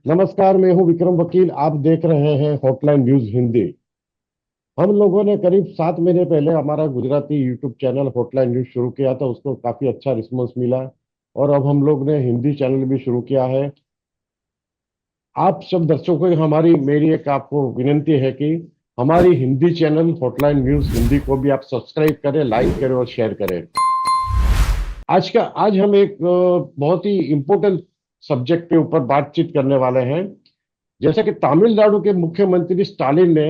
नमस्कार, मैं हूं विक्रम वकील। आप देख रहे हैं हॉटलाइन न्यूज हिंदी। हम लोगों ने करीब 7 महीने पहले हमारा Gujarati YouTube channel hotline news शुरू किया था। उसको काफी अच्छा रिस्पॉन्स मिला और अब हम लोग ने हिंदी चैनल भी शुरू किया है। आप सब दर्शकों को हमारी मेरी एक आपको विनती है कि हमारी Hindi channel hotline news Hindi को भी आप सब्सक्राइब करें, लाइक करें और शेयर करें। आज हम एक बहुत ही इम्पोर्टेंट सब्जेक्ट के ऊपर बातचीत करने वाले हैं। जैसा कि तमिलनाडु के मुख्यमंत्री स्टालिन ने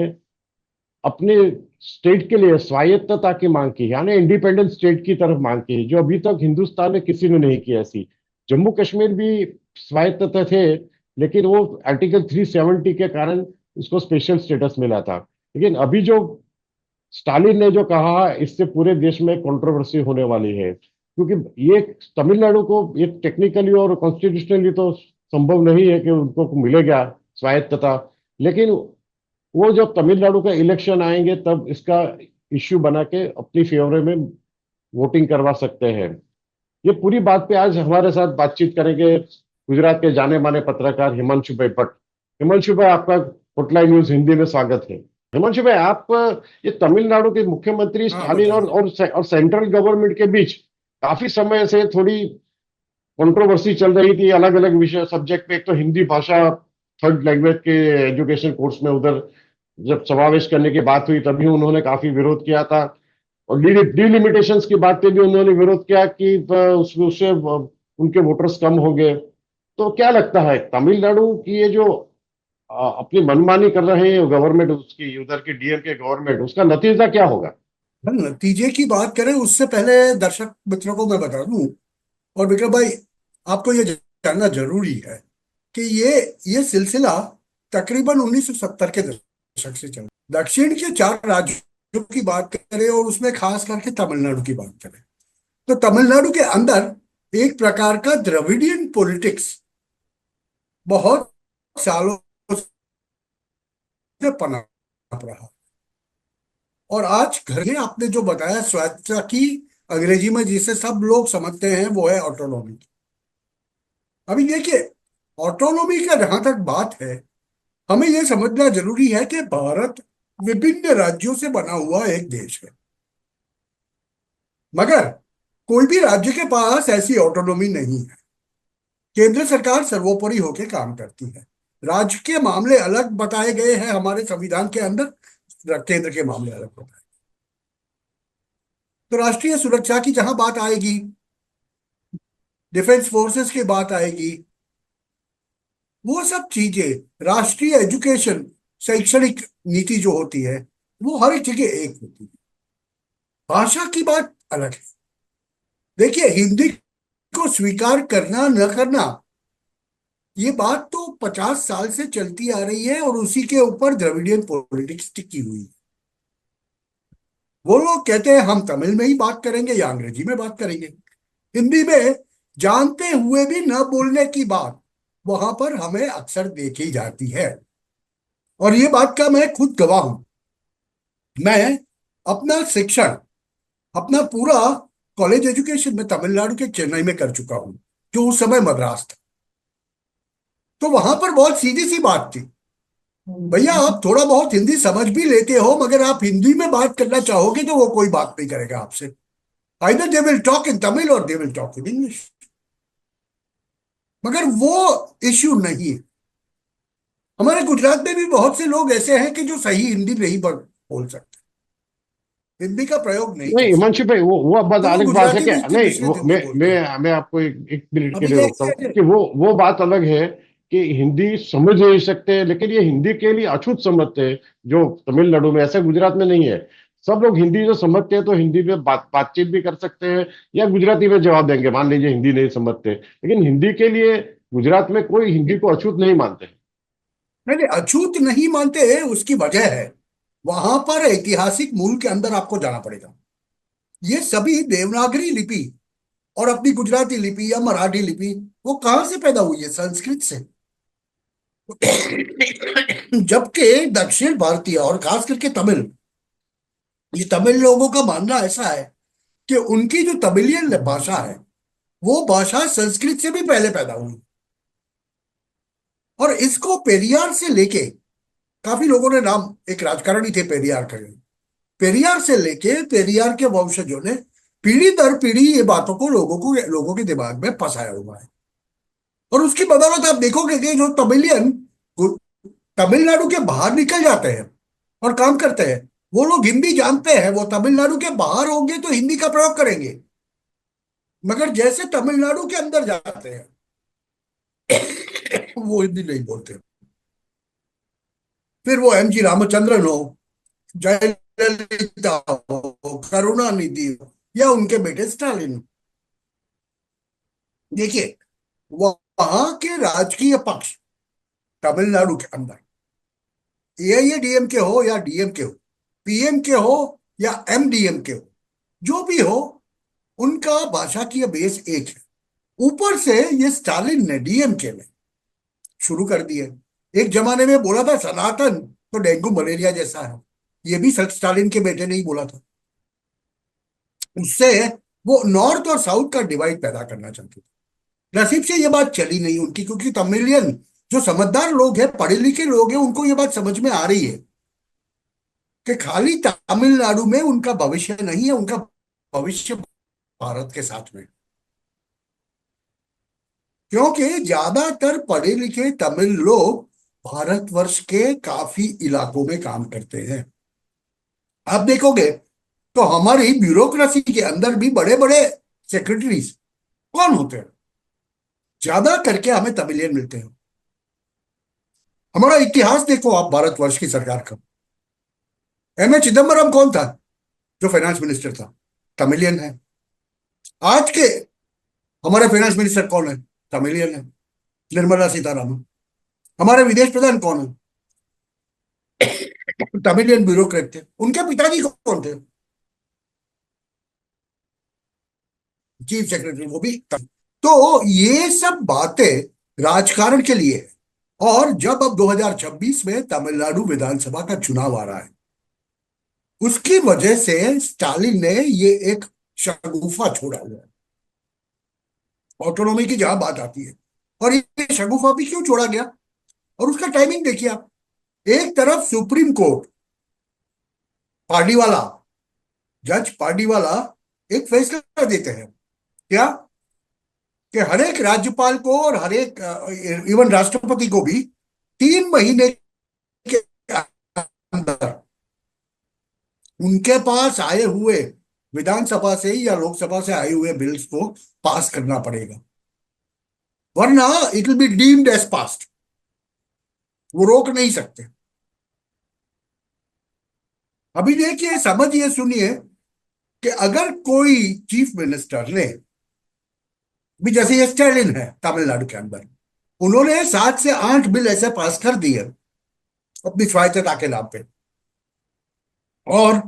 अपने स्टेट के लिए स्वायत्तता की मांग की, यानी इंडिपेंडेंट स्टेट की तरफ मांग की, जो अभी तक हिंदुस्तान में किसी ने नहीं की ऐसी। जम्मू कश्मीर भी स्वायत्तता थे, लेकिन वो आर्टिकल 370 के कारण उसको स्पेशल स्टेटस मिला था। लेकिन अभी जो स्टालिन ने जो कहा, इससे पूरे देश में कंट्रोवर्सी होने वाली है, क्योंकि ये तमिलनाडु को ये टेक्निकली और कॉन्स्टिट्यूशनली तो संभव नहीं है कि उनको मिलेगा स्वायत्तता। लेकिन वो जब तमिलनाडु का इलेक्शन आएंगे तब इसका इश्यू बना के अपनी फेवर में वोटिंग करवा सकते हैं। ये पूरी बात पे आज हमारे साथ बातचीत करेंगे गुजरात के जाने माने पत्रकार हिमांशु भाई भट्ट। हिमांशु भाई, आपका हॉटलाइन न्यूज हिंदी में स्वागत है। हिमांशु भाई, आप ये तमिलनाडु के मुख्यमंत्री हाँ स्टालिन बताइए। और सेंट्रल गवर्नमेंट के बीच काफी समय से थोड़ी कंट्रोवर्सी चल रही थी अलग अलग विषय सब्जेक्ट पे। एक तो हिंदी भाषा थर्ड लैंग्वेज के एजुकेशन कोर्स में उधर जब समावेश करने की बात हुई तभी उन्होंने काफी विरोध किया था। और डिलिमिटेशंस की बात पे भी उन्होंने विरोध किया कि उससे उनके वोटर्स कम हो गए। तो क्या लगता है तमिलनाडु की ये जो अपनी मनमानी कर रहे हैं गवर्नमेंट, उसकी उधर की डीएमके गवर्नमेंट, उसका नतीजा क्या होगा? नतीजे की बात करें उससे पहले दर्शक मित्रों को मैं बता दूं, और विक्रम भाई, आपको ये जानना जरूरी है कि ये सिलसिला तकरीबन 1970 के दशक से चल दक्षिण के 4 राज्यों की बात करें और उसमें खास करके तमिलनाडु की बात करें, तो तमिलनाडु के अंदर एक प्रकार का द्रविडियन पॉलिटिक्स बहुत सालों से पनप रहा। और आज घर ये आपने जो बताया स्वायत्तता की, अंग्रेजी में जिसे सब लोग समझते हैं वो है ऑटोनॉमी। अभी देखिए, ऑटोनॉमी का जहां तक बात है, हमें यह समझना जरूरी है कि भारत विभिन्न राज्यों से बना हुआ एक देश है, मगर कोई भी राज्य के पास ऐसी ऑटोनॉमी नहीं है। केंद्र सरकार सर्वोपरि होकर काम करती है। राज्य के मामले अलग बताए गए हैं हमारे संविधान के अंदर, केंद्र के मामले अलग बताए। तो राष्ट्रीय सुरक्षा की जहां बात आएगी, डिफेंस फोर्सेस की बात आएगी, वो सब चीजें, राष्ट्रीय एजुकेशन शैक्षणिक नीति जो होती है, वो हर एक जगह एक होती है। भाषा की बात अलग है। देखिए, हिंदी को स्वीकार करना न करना, ये बात तो 50 साल से चलती आ रही है और उसी के ऊपर द्रविडियन पॉलिटिक्स टिकी हुई है। वो लोग कहते हैं हम तमिल में ही बात करेंगे या अंग्रेजी में बात करेंगे। हिंदी में जानते हुए भी न बोलने की बात वहां पर हमें अक्सर देखी जाती है। और ये बात का मैं खुद गवाह हूं। मैं अपना शिक्षण, अपना पूरा कॉलेज एजुकेशन में तमिलनाडु के चेन्नई में कर चुका हूं, जो उस समय मद्रास था। तो वहां पर बहुत सीधी सी बात थी, भैया आप थोड़ा बहुत हिंदी समझ भी लेते हो, मगर आप हिंदी में बात करना चाहोगे तो वो कोई बात नहीं करेगा आपसे। Either they will talk in Tamil or they will talk in English. मगर वो इश्यू नहीं है। हमारे गुजरात में भी बहुत से लोग ऐसे हैं कि जो सही हिंदी नहीं बोल सकते, हिंदी का प्रयोग नहीं नहीं कर हिमांशु सकते, भाई, वो बात तो वो अलग बात है गुजराती कि भी इसके नहीं, दूसरे वो दिन में बोलते हैं। मैं आपको एक मिनट के अभी लिए रोकता हूँ देखिए, कि वो बात अलग है कि हिंदी समझ नहीं सकते, लेकिन ये हिंदी के लिए अछूत समझते हैं जो तमिलनाडु में। ऐसा गुजरात में नहीं है। सब लोग हिंदी जो समझते हैं तो हिंदी में बातचीत भी कर सकते हैं या गुजराती में जवाब देंगे, मान लीजिए हिंदी नहीं समझते। लेकिन हिंदी के लिए गुजरात में कोई हिंदी को अछूत नहीं मानते। नहीं नहीं, अछूत नहीं मानते हैं, उसकी वजह है वहां पर ऐतिहासिक मूल के अंदर आपको जाना पड़ेगा। ये सभी देवनागरी लिपि और अपनी गुजराती लिपि या मराठी लिपि, वो कहां से पैदा हुई है? संस्कृत से। जबकि दक्षिण भारतीय और खास करके तमिल, ये तमिल लोगों का मानना ऐसा है कि उनकी जो तमिलियन भाषा है, वो भाषा संस्कृत से भी पहले पैदा हुई। और इसको पेरियार से लेके, काफी लोगों ने नाम, एक राजकारणी थे पेरियार का, पेरियार से लेके पेरियार के वंशजों ने पीढ़ी दर पीढ़ी ये बातों को लोगों के दिमाग में फंसाया हुआ है। और उसकी बदौलत आप देखोगे कि जो तमिलियन तमिलनाडु के बाहर निकल जाते हैं और काम करते हैं, वो लोग हिंदी जानते हैं, वो तमिलनाडु के बाहर होंगे तो हिंदी का प्रयोग करेंगे, मगर जैसे तमिलनाडु के अंदर जाते हैं वो हिंदी नहीं बोलते। फिर वो एम जी रामचंद्रन हो, जयललिता हो, करुणानिधि हो, या उनके बेटे स्टालिन हो। देखिए, वहां के राजकीय पक्ष तमिलनाडु के अंदर, एआईएडीएम के हो या डीएम के हो, पीएम के हो या एमडीएम के हो, जो भी हो, उनका भाषा की बेस एक है। ऊपर से ये स्टालिन ने डीएमके ने शुरू कर दिए। एक जमाने में बोला था सनातन तो डेंगू मलेरिया जैसा है, ये भी स्टालिन के बेटे ने ही बोला था। उससे वो नॉर्थ और साउथ का डिवाइड पैदा करना चाहते थे। नसीब से ये बात चली नहीं उनकी, क्योंकि तमिलियन जो समझदार लोग हैं, पढ़े लिखे लोग हैं, उनको ये बात समझ में आ रही है कि खाली तमिलनाडु में उनका भविष्य नहीं है, उनका भविष्य भारत के साथ में। क्योंकि ज्यादातर पढ़े लिखे तमिल लोग भारतवर्ष के काफी इलाकों में काम करते हैं। आप देखोगे तो हमारी ब्यूरोक्रेसी के अंदर भी बड़े बड़े सेक्रेटरीज कौन होते हैं? ज्यादा करके हमें तमिलियन मिलते हैं। हमारा इतिहास देखो आप, भारतवर्ष की सरकार का, एम ए चिदम्बरम कौन था जो फाइनेंस मिनिस्टर था? तमिलियन है। आज के हमारे फाइनेंस मिनिस्टर कौन है? तमिलियन है, निर्मला सीतारामन। हमारे विदेश प्रधान कौन है? तमिलियन ब्यूरोक्रेट थे। उनके पिताजी कौन थे? चीफ सेक्रेटरी, वो भी तो ये सब बातें राजकारण के लिए है। और जब अब 2026 में तमिलनाडु विधानसभा का चुनाव आ रहा है, उसकी वजह से स्टालिन ने ये एक शगुफा छोड़ा हुआ है ऑटोनॉमी की, जहां बात आती है। और ये शगुफा भी क्यों छोड़ा गया, और उसका टाइमिंग देखिए आप। एक तरफ सुप्रीम कोर्ट, पार्टीवाला जज पार्टीवाला एक फैसला देते हैं, क्या, कि हर एक राज्यपाल को और हर एक इवन राष्ट्रपति को भी 3 महीने के अंदर उनके पास आए हुए विधानसभा से या लोकसभा से आए हुए बिल्स को पास करना पड़ेगा, वरना it will be deemed as passed. वो रोक नहीं सकते। अभी देखिए, समझिए, सुनिए कि अगर कोई चीफ मिनिस्टर ने भी, जैसे ये स्टालिन है तमिलनाडु के अंदर, उन्होंने 7 से 8 बिल ऐसे पास कर दिए अपनी स्वायत्तता के नाम पे, और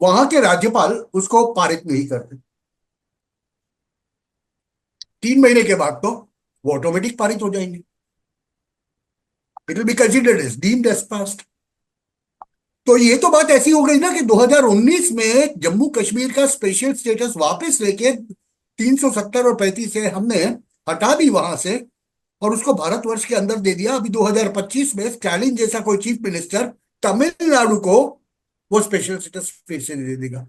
वहां के राज्यपाल उसको पारित नहीं करते, 3 महीने के बाद तो वो ऑटोमेटिक पारित हो जाएंगे। It will be considered as deemed as passed. तो ये तो बात ऐसी हो गई ना कि 2019 में जम्मू कश्मीर का स्पेशल स्टेटस वापस लेके 370 और 35 से हमने हटा दी वहां से, और उसको भारतवर्ष के अंदर दे दिया। अभी 2025 में स्टालिन जैसा कोई चीफ मिनिस्टर तमिलनाडु को वो स्पेशल स्टेटस फिर से दे देगा।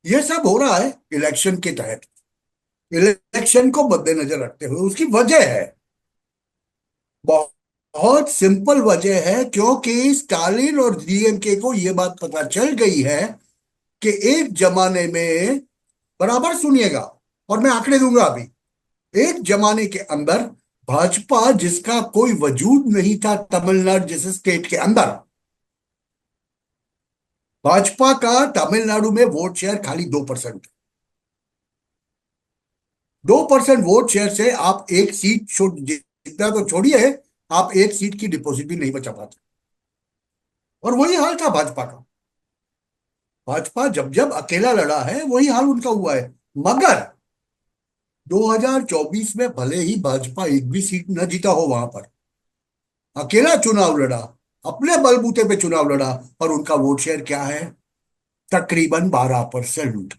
ये सब हो रहा है इलेक्शन के तहत, इलेक्शन को मद्देनजर रखते हुए। उसकी वजह है, बहुत सिंपल वजह है, क्योंकि स्टालिन और डीएमके को यह बात पता चल गई है कि एक जमाने में, बराबर सुनिएगा और मैं आंकड़े दूंगा अभी, एक जमाने के अंदर भाजपा, जिसका कोई वजूद नहीं था तमिलनाडु जैसे स्टेट के अंदर, भाजपा का तमिलनाडु में वोट शेयर खाली 2%। 2% वोट शेयर से आप एक सीट जीतना तो छोड़िए, आप एक सीट की डिपॉजिट भी नहीं बचा पाते। और वही हाल था भाजपा का। भाजपा जब जब अकेला लड़ा है, वही हाल उनका हुआ है। मगर 2024 में भले ही भाजपा एक भी सीट न जीता हो, वहां पर अकेला चुनाव लड़ा, अपने बलबूते पे चुनाव लड़ा, और उनका वोट शेयर क्या है? तकरीबन 12%।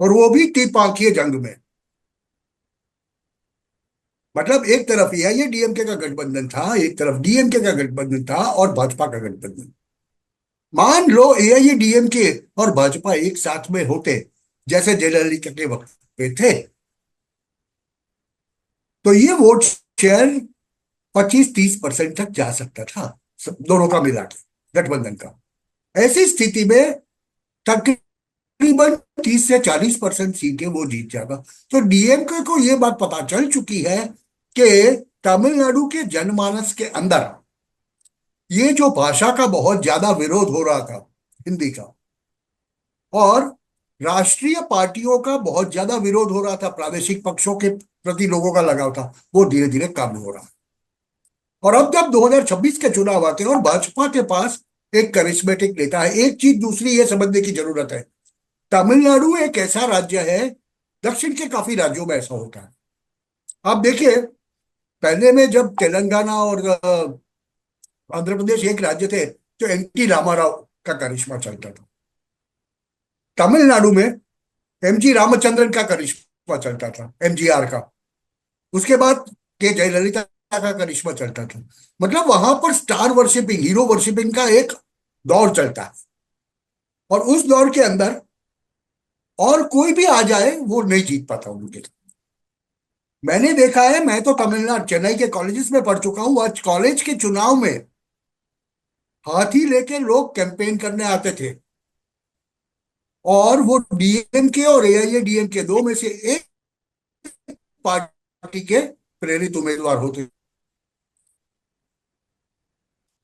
और वो भी त्रिपांखीय जंग में। मतलब एक तरफ एआईएडीएमके का गठबंधन था, एक तरफ डीएमके का गठबंधन था और भाजपा का गठबंधन। मान लो एआईएडीएमके और भाजपा एक साथ में होते, जैसे जयललिता के वक्त पे थे, तो ये वोट शेयर 25-30% तक जा सकता था, दोनों का मिला के गठबंधन का। ऐसी स्थिति में तकरीबन 30 से 40% सीटें वो जीत जाएगा। तो डीएमके को ये बात पता चल चुकी है कि तमिलनाडु के जनमानस के अंदर ये जो भाषा का बहुत ज्यादा विरोध हो रहा था, हिंदी का, और राष्ट्रीय पार्टियों का बहुत ज्यादा विरोध हो रहा था, प्रादेशिक पक्षों के प्रति लोगों का लगाव था, वो धीरे धीरे कम हो रहा है। और अब जब 2026 के चुनाव आते हैं और भाजपा के पास एक करिश्मेटिक नेता है, एक चीज दूसरी ये समझने की जरूरत है, तमिलनाडु एक ऐसा राज्य है, दक्षिण के काफी राज्यों में ऐसा होता है। आप देखिए, पहले में जब तेलंगाना और आंध्र प्रदेश एक राज्य थे, तो एनटी रामाराव का करिश्मा चलता था। तमिलनाडु में एमजी रामचंद्रन का करिश्मा चलता था, एमजीआर का। उसके बाद के जयललिता का करिश्मा चलता था। मतलब वहां पर स्टार वर्शिपिंग, हीरो वर्शिपिंग का एक दौर चलता है, और उस दौर के अंदर और कोई भी आ जाए वो नहीं जीत पाता उनके। मैंने देखा है, मैं तो तमिलनाडु चेन्नई के कॉलेजेस में पढ़ चुका हूँ, आज कॉलेज के चुनाव में हाथी लेके लोग कैंपेन करने आते थे, और वो डीएमके और एआईएडीएमके दो में से एक पार्टी के प्रेरित उम्मीदवार होते।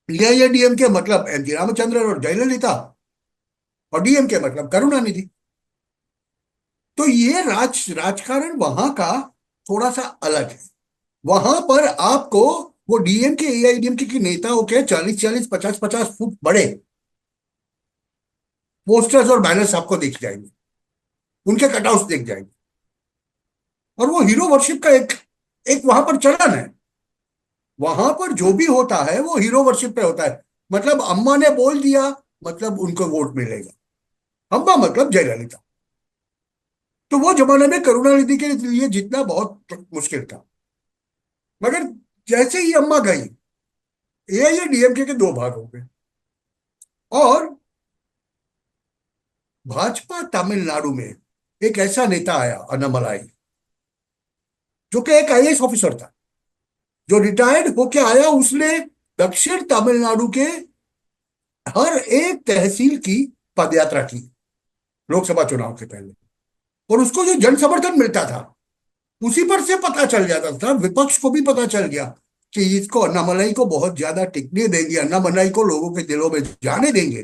एआईएडीएमके मतलब एमजी रामचंद्रन और जयललिता, और डीएमके मतलब करुणानिधि। तो ये राजकारण वहां का थोड़ा सा अलग है। वहां पर आपको वो डीएमके एआईडीएमके की नेताओं के 40-40, 50-50 फुट बड़े पोस्टर्स और बैनर्स आपको दिख जाएंगे, उनके कटआउट्स दिख जाएंगे, और वो हीरो वर्शिप का एक एक वहां पर चलन है। वहां पर जो भी होता है वो हीरो वर्शिप पे होता है। मतलब अम्मा ने बोल दिया, मतलब उनको वोट मिलेगा। अम्मा मतलब जयललिता। तो वो जमाने में करुणानिधि के लिए जीतना बहुत मुश्किल था। मगर जैसे ही अम्मा गई, एआईएडीएमके के दो भाग हो गए, और भाजपा तमिलनाडु में एक ऐसा नेता आया, अन्नामलाई, जो कि एक आईएएस ऑफिसर था, जो रिटायर्ड होके आया। उसने दक्षिण तमिलनाडु के हर एक तहसील की पदयात्रा की लोकसभा चुनाव के पहले, और उसको जो जन समर्थन मिलता था, उसी पर से पता चल जाता था, विपक्ष को भी पता चल गया कि इसको, अन्नामलाई को बहुत ज्यादा टिकने देंगे, अन्नामलाई को लोगों के दिलों में जाने देंगे,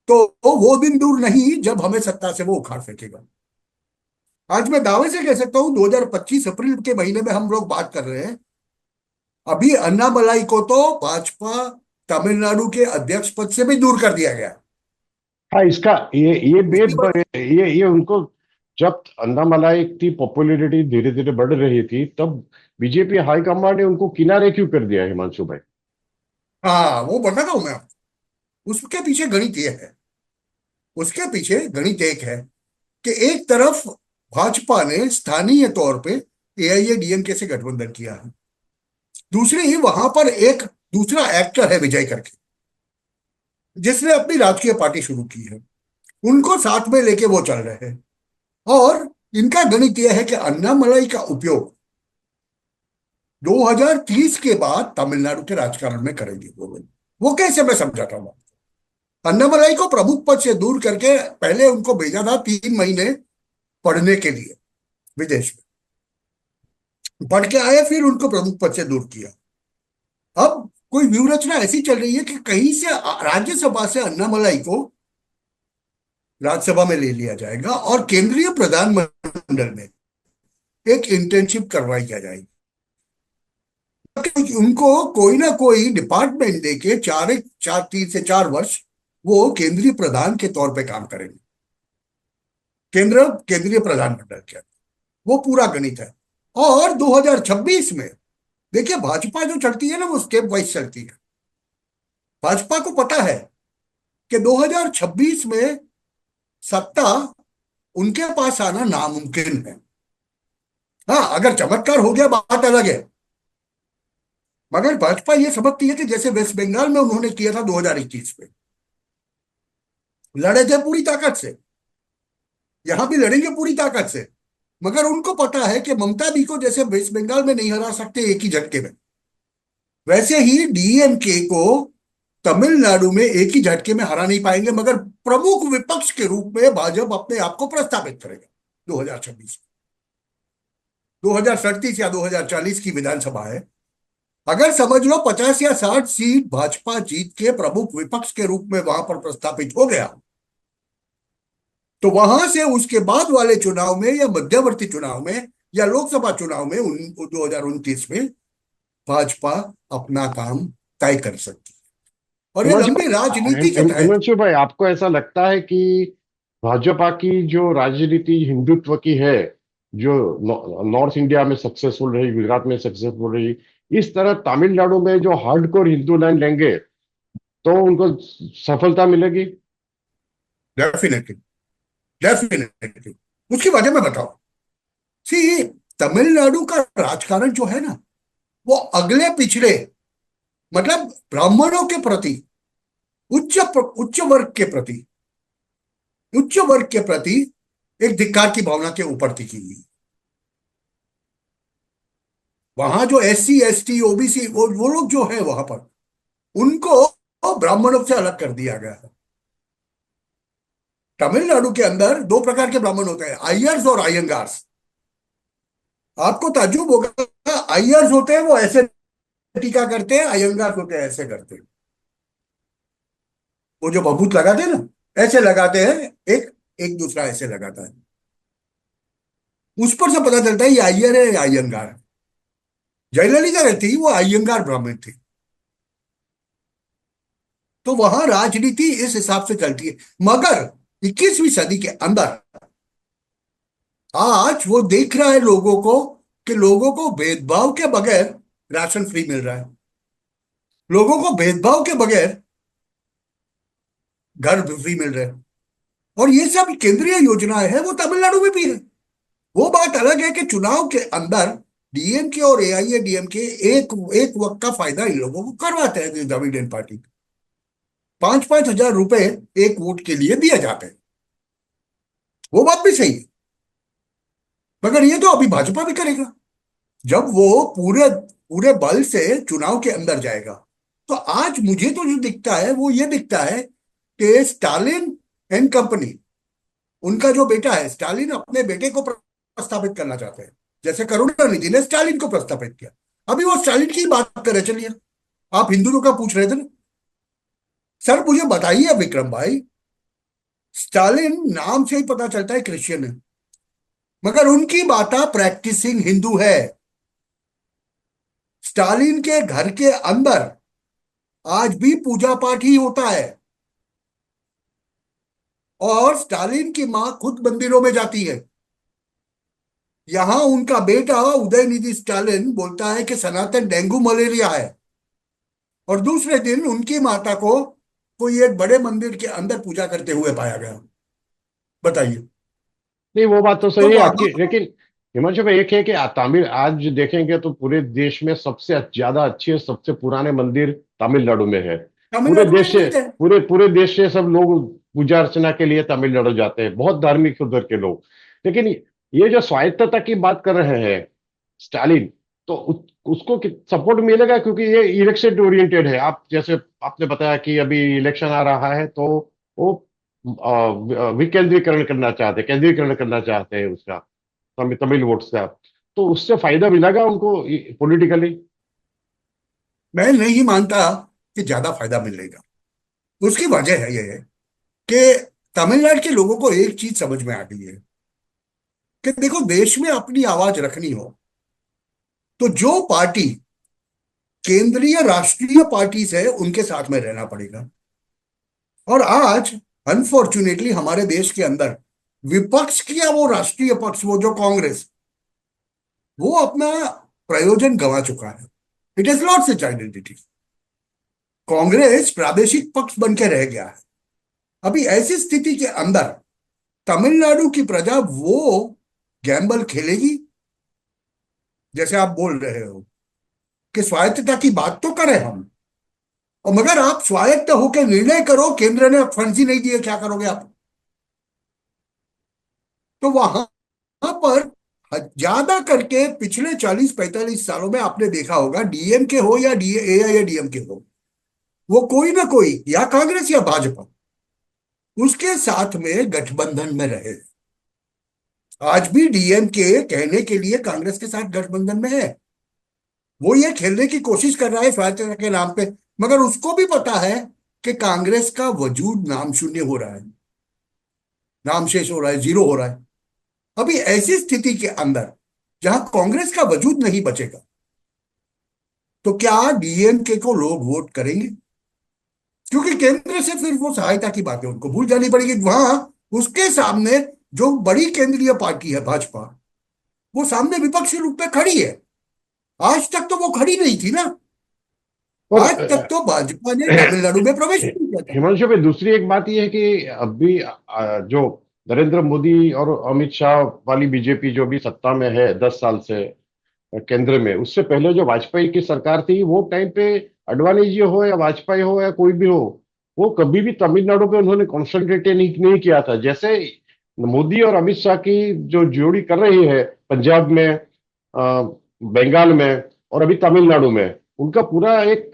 तो वो दिन दूर नहीं जब हमें सत्ता से वो उखाड़ फेंकेगा। आज मैं दावे से कह सकता हूं, 2025 अप्रैल के महीने में हम लोग बात कर रहे हैं, अभी अन्नामलाई को तो भाजपा तमिलनाडु के अध्यक्ष पद से भी दूर कर दिया गया। हाँ, इसका ये उसकी वजह ये उनको, जब अन्नामलाई की पॉपुलैरिटी धीरे धीरे बढ़ रही थी, तब बीजेपी हाईकमांड ने उनको किनारे क्यों कर दिया, हिमांशु भाई? हाँ, वो बताता हूं मैं आपको। उसके पीछे गणित ये है, उसके पीछे गणित एक है कि एक तरफ भाजपा ने स्थानीय तौर पे एआईएडीएमके से गठबंधन किया है, दूसरी ही वहां पर एक दूसरा एक्टर है विजय करके, जिसने अपनी राजकीय पार्टी शुरू की है, उनको साथ में लेके वो चल रहे हैं। और इनका गणित यह है कि अन्नामलाई का उपयोग 2030 के बाद तमिलनाडु के राजकारण में करेंगे वो लोग। वो कैसे, मैं समझाता हूँ। अन्नामलाई को प्रमुख पद से दूर करके पहले उनको भेजा था 3 महीने पढ़ने के लिए विदेश में, पढ़ के आए, फिर उनको प्रमुख पद से दूर किया। अब कोई व्यूह रचना ऐसी चल रही है कि कहीं से राज्यसभा से अन्नामलाई को राज्यसभा में ले लिया जाएगा, और केंद्रीय प्रधानमंडल में एक इंटर्नशिप करवाई जाएगी। उनको कोई ना कोई डिपार्टमेंट देके 3 से 4 वर्ष वो केंद्रीय प्रधान के तौर पे काम करेंगे, केंद्रीय प्रधानमंडल के। वो पूरा गणित है। और 2026 में देखिए, भाजपा जो चलती है ना, वो स्टेप वाइज चलती है। भाजपा को पता है कि 2026 में सत्ता उनके पास आना नामुमकिन है। हाँ, अगर चमत्कार हो गया बात अलग है, मगर भाजपा ये समझती है कि जैसे वेस्ट बंगाल में उन्होंने किया था 2021 में, लड़े थे पूरी ताकत से, यहां भी लड़ेंगे पूरी ताकत से, मगर उनको पता है कि ममता दी को जैसे वेस्ट बंगाल में नहीं हरा सकते एक ही झटके में, वैसे ही डीएमके को तमिलनाडु में एक ही झटके में हरा नहीं पाएंगे, मगर प्रमुख विपक्ष के रूप में भाजपा अपने आप को प्रस्थापित करेगा 2026 में। 2037 या 2040 की विधानसभा है, अगर समझ लो 50 या 60 सीट भाजपा जीत के प्रमुख विपक्ष के रूप में वहां पर प्रस्थापित हो गया, तो वहां से उसके बाद वाले चुनाव में या मध्यवर्ती चुनाव में या लोकसभा चुनाव में 2029 में भाजपा अपना काम तय कर सकती है। और ये हिमांशु लंबी राजनीति के तहत, हिमांशु भाई, आपको ऐसा लगता है कि भाजपा की जो राजनीति हिंदुत्व की है, जो नॉर्थ इंडिया में सक्सेसफुल रही, गुजरात में सक्सेसफुल रही, इस तरह तमिलनाडु में जो हार्डकोर हिंदू लाइन लेंगे तो उनको सफलता मिलेगी? डेफिनेटली, डेफिनेटली उसकी वजह मैं बताऊं। सी, तमिलनाडु का राजकारण जो है ना, वो अगले पिछड़े, मतलब ब्राह्मणों के प्रति, उच्च वर्ग के प्रति, उच्च वर्ग के प्रति एक धिक्कार की भावना के ऊपर टिकी हुई। वहां जो एससी एसटी ओबीसी वो लोग जो है वहां पर, उनको ब्राह्मणों से अलग कर दिया गया है। तमिलनाडु के अंदर दो प्रकार के ब्राह्मण होते हैं, आयर्स और आयंगार्स। आपको ताज्जुब होगा, आयर्स होते हैं वो ऐसे टीका करते हैं, अयंगार होते हैं ऐसे करते हैं, वो जो भभूत लगाते हैं ना ऐसे लगाते हैं, एक एक दूसरा ऐसे लगाता है, उस पर से पता चलता है ये अय्यर है या अयंगार है। जयललिता रहती वो अयंगार ब्राह्मण थी। तो वहां राजनीति इस हिसाब से चलती है, मगर 21वीं सदी के अंदर आज वो देख रहा है लोगों को कि लोगों को भेदभाव के बगैर राशन फ्री मिल रहा है, लोगों को भेदभाव के बगैर घर फ्री मिल रहे हैं, और ये सब केंद्रीय योजनाएं हैं, वो तमिलनाडु में भी है। वो बात अलग है कि चुनाव के अंदर डीएमके और एआईएडीएमके एक एक वक्त का फायदा इन लोगों को करवाते हैं, द्रविडियन पार्टी 5-5 हजार रुपए एक वोट के लिए दिए जाते हैं, वो बात भी सही है, मगर ये तो अभी भाजपा भी करेगा जब वो पूरे पूरे बल से चुनाव के अंदर जाएगा। तो आज मुझे तो जो दिखता है वो ये दिखता है कि स्टालिन एंड कंपनी, उनका जो बेटा है स्टालिन, अपने बेटे को प्रस्तावित करना चाहते हैं, जैसे करुणानिधि ने स्टालिन को प्रस्तावित किया। अभी वो स्टालिन की बात कर रहे, चलिए आप हिंदुओं का पूछ रहे थे ना, सर मुझे बताइए विक्रम भाई, स्टालिन नाम से ही पता चलता है क्रिश्चियन है, मगर उनकी माता प्रैक्टिसिंग हिंदू है। स्टालिन के घर के अंदर आज भी पूजा पाठ ही होता है, और स्टालिन की मां खुद मंदिरों में जाती है। यहां उनका बेटा उदयनिधि स्टालिन बोलता है कि सनातन डेंगू मलेरिया है, और दूसरे दिन उनकी माता को कोई एक बड़े मंदिर के अंदर पूजा करते हुए पाया गया। बताइए। नहीं, वो बात तो तो सही है वहां आपकी, लेकिन हिमांशु भाई एक है कि तमिल आज देखेंगे तो पूरे देश में सबसे ज्यादा अच्छे, सबसे पुराने मंदिर तमिलनाडु में है। पूरे तमिलनाडु में देश से, स्थित है। पूरे पूरे देश से सब लोग पूजा अर्चना के लिए तमिलनाडु जाते हैं, बहुत धार्मिक उधर के लोग। लेकिन ये जो स्वायत्तता की बात कर रहे हैं स्टालिन, तो उसको सपोर्ट मिलेगा क्योंकि ये इलेक्शन ओरिएंटेड है। आप जैसे आपने बताया कि अभी इलेक्शन आ रहा है, तो वो विकेंद्रीकरण करना चाहते हैं, केंद्रीकरण करना चाहते हैं उसका, तमिल वोट्स का। तो उससे फायदा मिलेगा उनको पॉलिटिकली? मैं नहीं मानता कि ज्यादा फायदा मिलेगा। उसकी वजह है ये है कि तमिलनाडु के लोगों को एक चीज समझ में आ गई है कि देखो, देश में अपनी आवाज रखनी हो तो जो पार्टी केंद्रीय राष्ट्रीय पार्टी से उनके साथ में रहना पड़ेगा। और आज अनफॉर्चुनेटली हमारे देश के अंदर विपक्ष किया वो राष्ट्रीय पक्ष, वो जो कांग्रेस, वो अपना प्रयोजन गंवा चुका है। It is lost its identity. Congress प्रादेशिक पक्ष बन के रह गया है। अभी ऐसी स्थिति के अंदर तमिलनाडु की प्रजा वो गैम्बल खेलेगी जैसे आप बोल रहे हो कि स्वायत्तता की बात तो करें हम, और मगर आप स्वायत्त होकर निर्णय करो, केंद्र ने फंड ही नहीं दिए, क्या करोगे आप? तो वहां पर ज्यादा करके पिछले 40-45 सालों में आपने देखा होगा, डीएमके हो या डी एआईएडीएमके हो, वो कोई ना कोई, या कांग्रेस या भाजपा, उसके साथ में गठबंधन में रहे। आज भी डीएमके कहने के लिए कांग्रेस के साथ गठबंधन में है। वो ये खेलने की कोशिश कर रहा है स्वायत्तता के नाम पे, मगर उसको भी पता है कि कांग्रेस का वजूद नाम शून्य हो रहा है, नाम शेष हो रहा है, जीरो हो रहा है। अभी ऐसी स्थिति के अंदर जहां कांग्रेस का वजूद नहीं बचेगा, तो क्या डीएमके को लोग वोट करेंगे? क्योंकि केंद्र से फिर वो सहायता की बातें उनको भूल जानी पड़ेगी। वहां उसके सामने जो बड़ी केंद्रीय पार्टी है भाजपा, वो सामने विपक्षी रूप में खड़ी है। आज तक तो वो खड़ी नहीं थी ना। और आज तक तो भाजपा ने तमिलनाडु में प्रवेश नहीं किया था। हिमांशु भाई, दूसरी एक बात यह है कि अभी जो नरेंद्र मोदी और अमित शाह वाली बीजेपी जो भी सत्ता में है 10 साल से केंद्र में, उससे पहले जो वाजपेयी की सरकार थी, वो टाइम पे अडवाणी जी हो या वाजपेयी हो या कोई भी हो, वो कभी भी तमिलनाडु पे उन्होंने कॉन्सेंट्रेट नहीं किया था। जैसे मोदी और अमित शाह की जो जोड़ी कर रही है पंजाब में, बंगाल में और अभी तमिलनाडु में, उनका पूरा एक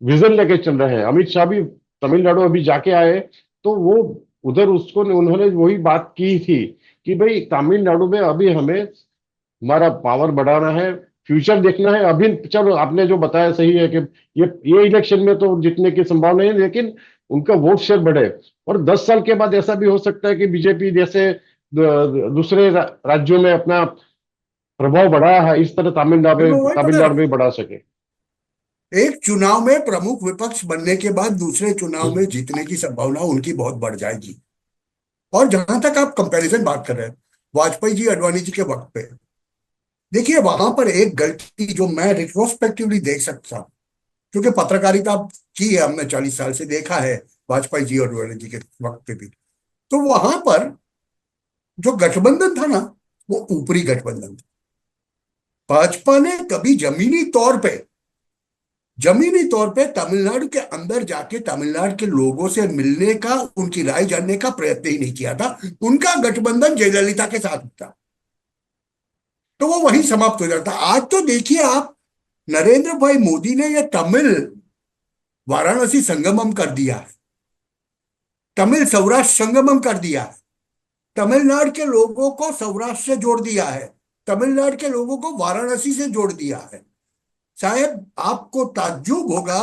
विजन लेके चल रहे हैं। अमित शाह भी तमिलनाडु अभी जाके आए, तो वो उधर उसको उन्होंने वही बात की थी कि भाई तमिलनाडु में अभी हमें हमारा पावर बढ़ाना है, फ्यूचर देखना है। अभी चलो आपने जो बताया सही है कि ये इलेक्शन में तो जीतने की संभावना है, लेकिन उनका वोट शेयर बढ़े। और 10 साल के बाद ऐसा भी हो सकता है कि बीजेपी जैसे दूसरे राज्यों में अपना प्रभाव बढ़ाया है, इस तरह फिर वो वही तो कह रहा तमिलनाडु हूं। में बढ़ा सके। एक चुनाव में प्रमुख विपक्ष बनने के बाद दूसरे चुनाव में जीतने की संभावना उनकी बहुत बढ़ जाएगी। और जहां तक आप कंपैरिजन बात कर रहे हैं वाजपेयी जी आडवाणी जी के वक्त पे, देखिए वहां पर एक गलती जो मैं रिट्रोस्पेक्टिवली देख सकता हूं, क्योंकि पत्रकारिता की है हमने, 40 साल से देखा है वाजपेयी जी और आडवाणी जी के वक्त पे भी। तो वहां पर जो गठबंधन था ना, वो ऊपरी गठबंधन था। भाजपा ने कभी जमीनी तौर पे तमिलनाडु के अंदर जाके तमिलनाडु के लोगों से मिलने का, उनकी राय जानने का प्रयत्न ही नहीं किया था। उनका गठबंधन जयललिता के साथ था, तो वो वहीं समाप्त हो जाता। आज तो देखिए आप, नरेंद्र भाई मोदी ने यह तमिल वाराणसी संगमम कर दिया है, तमिल सौराष्ट्र संगमम कर दिया है, तमिलनाडु के लोगों को सौराष्ट्र से जोड़ दिया है, तमिलनाडु के लोगों को वाराणसी से जोड़ दिया है। शायद आपको ताज्जुब होगा,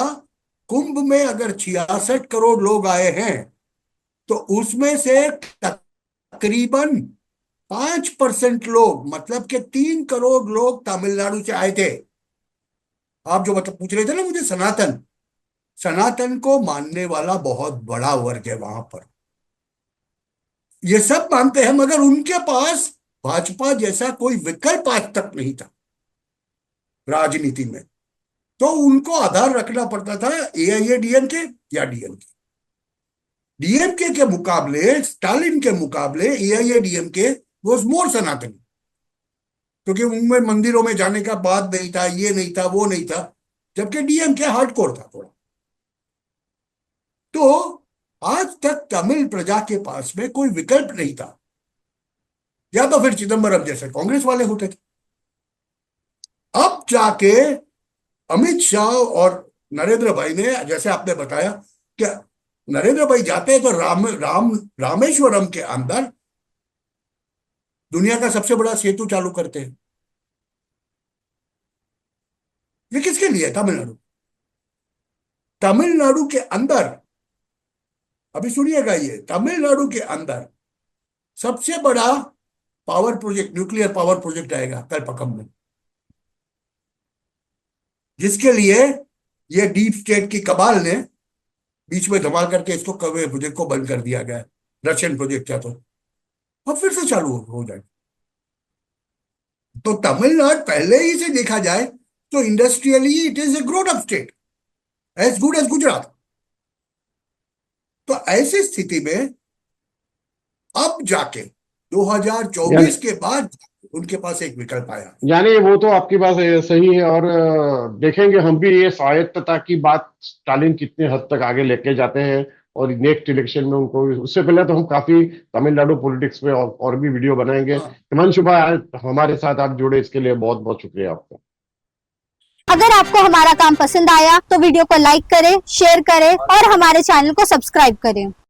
कुंभ में अगर 66 करोड़ लोग आए हैं, तो उसमें से तकरीबन 5% लोग, मतलब कि 3 करोड़ लोग तमिलनाडु से आए थे। आप जो मतलब पूछ रहे थे ना मुझे, सनातन, सनातन को मानने वाला बहुत बड़ा वर्ग है वहां पर। ये सब मानते हैं, मगर उनके पास भाजपा जैसा कोई विकल्प आज तक नहीं था राजनीति में। तो उनको आधार रखना पड़ता था एआईएडीएमके या डीएमके। डीएमके के मुकाबले, स्टालिन के मुकाबले एआईएडीएमके वाज मोर सनातनी, क्योंकि उनमें मंदिरों में जाने का बात नहीं था, ये नहीं था, वो नहीं था। जबकि डीएमके हार्डकोर था थोड़ा। तो आज तक तमिल प्रजा के पास में कोई विकल्प नहीं था, या तो फिर चिदम्बरम जैसे कांग्रेस वाले होते थे। अब जाके अमित शाह और नरेंद्र भाई ने, जैसे आपने बताया कि नरेंद्र भाई जाते हैं तो रामेश्वरम के अंदर दुनिया का सबसे बड़ा सेतु चालू करते हैं। ये किसके लिए? तमिलनाडु। तमिलनाडु के अंदर, अभी सुनिएगा, ये तमिलनाडु के अंदर सबसे बड़ा power project, nuclear power project आएगा कलपकम में, जिसके लिए ये डीप स्टेट की कबाल ने बीच में धमाल करके इसको कवे प्रोजेक्ट को बंद कर दिया गया है। रशियन प्रोजेक्ट था, तो अब फिर से चालू हो जाए। तो तमिलनाडु पहले ही से देखा जाए तो industrially it is a grown up state, as good as Gujarat. तो ऐसी स्थिति में अब जाके यानी 2024 के बाद उनके पास एक विकल्प आया। यानी वो तो आपकी बात सही है, और देखेंगे हम भी ये स्वायत्तता की बात स्टालिन कितने हद तक आगे लेके जाते हैं, और नेक्स्ट इलेक्शन में उनको, उससे पहले तो हम काफी तमिलनाडु पॉलिटिक्स में और भी वीडियो बनाएंगे। हाँ, हिमांशु भाई, आज हमारे साथ आप जुड़े, इसके लिए बहुत बहुत शुक्रिया आपका। अगर आपको हमारा काम पसंद आया तो वीडियो को लाइक करें, शेयर करें और हमारे चैनल को सब्सक्राइब करें।